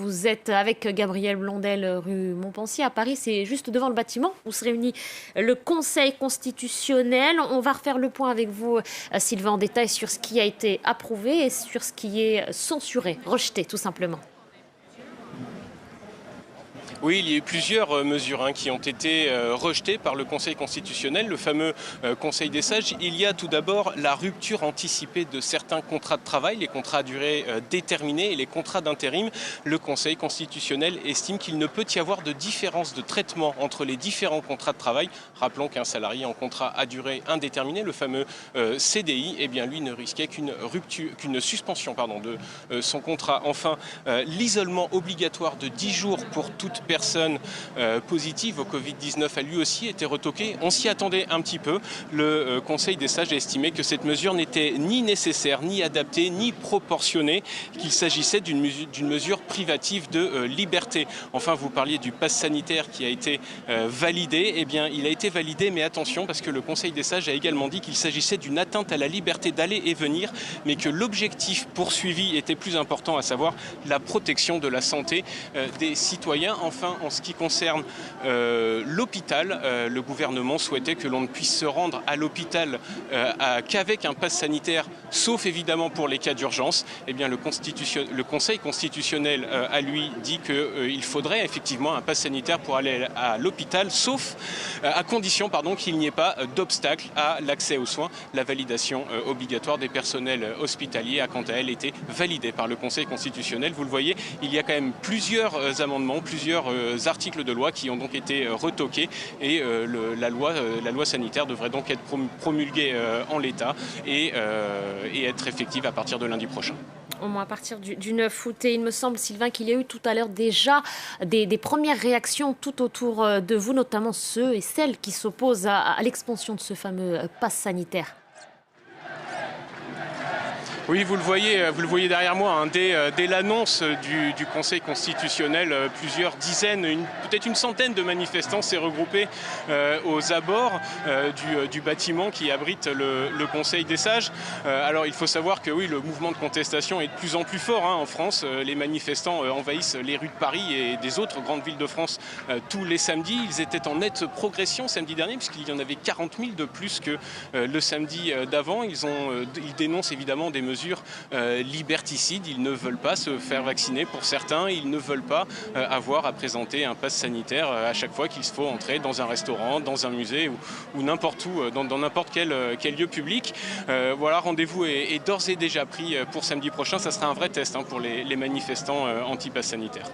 Vous êtes avec Gabriel Blondel, rue Montpensier à Paris. C'est juste devant le bâtiment où se réunit le Conseil constitutionnel. On va refaire le point avec vous, Sylvain, en détail sur ce qui a été approuvé et sur ce qui est censuré, rejeté tout simplement. Oui, il y a eu plusieurs mesures qui ont été rejetées par le Conseil constitutionnel, le fameux Conseil des sages. Il y a tout d'abord la rupture anticipée de certains contrats de travail, les contrats à durée déterminée et les contrats d'intérim. Le Conseil constitutionnel estime qu'il ne peut y avoir de différence de traitement entre les différents contrats de travail. Rappelons qu'un salarié en contrat à durée indéterminée, le fameux CDI, eh bien lui ne risquait qu'une suspension de son contrat. Enfin, l'isolement obligatoire de 10 jours pour toute personne positive au Covid-19 a lui aussi été retoqué. On s'y attendait un petit peu. Le Conseil des sages a estimé que cette mesure n'était ni nécessaire, ni adaptée, ni proportionnée, qu'il s'agissait d'une mesure privative de liberté. Enfin, vous parliez du pass sanitaire qui a été validé. Eh bien, il a été validé, mais attention, parce que le Conseil des sages a également dit qu'il s'agissait d'une atteinte à la liberté d'aller et venir, mais que l'objectif poursuivi était plus important, à savoir la protection de la santé des citoyens. Enfin, en ce qui concerne l'hôpital, le gouvernement souhaitait que l'on ne puisse se rendre à l'hôpital qu'avec un pass sanitaire, sauf évidemment pour les cas d'urgence. Eh bien, le Conseil constitutionnel a lui dit qu'il faudrait effectivement un pass sanitaire pour aller à l'hôpital, sauf à condition qu'il n'y ait pas d'obstacle à l'accès aux soins. La validation obligatoire des personnels hospitaliers a quant à elle été validée par le Conseil constitutionnel. Vous le voyez, il y a quand même plusieurs amendements, plusieurs articles de loi qui ont donc été retoqués et la loi sanitaire devrait donc être promulguée en l'état et être effective à partir de lundi prochain. Au moins à partir du 9 août. Et il me semble, Sylvain, qu'il y a eu tout à l'heure déjà des premières réactions tout autour de vous, notamment ceux et celles qui s'opposent à l'expansion de ce fameux pass sanitaire. Oui, vous le voyez derrière moi. Dès l'annonce du Conseil constitutionnel, plusieurs dizaines, peut-être une centaine de manifestants s'est regroupés aux abords du bâtiment qui abrite le Conseil des sages. Alors, il faut savoir que oui, le mouvement de contestation est de plus en plus fort en France. Les manifestants envahissent les rues de Paris et des autres grandes villes de France tous les samedis. Ils étaient en nette progression samedi dernier, puisqu'il y en avait 40 000 de plus que le samedi d'avant. Ils dénoncent évidemment des mesures liberticides. Ils ne veulent pas se faire vacciner pour certains. Ils ne veulent pas avoir à présenter un pass sanitaire à chaque fois qu'il faut entrer dans un restaurant, dans un musée ou n'importe où, dans n'importe quel lieu public. Voilà, rendez-vous est d'ores et déjà pris pour samedi prochain. Ça sera un vrai test pour les manifestants anti-pass sanitaire.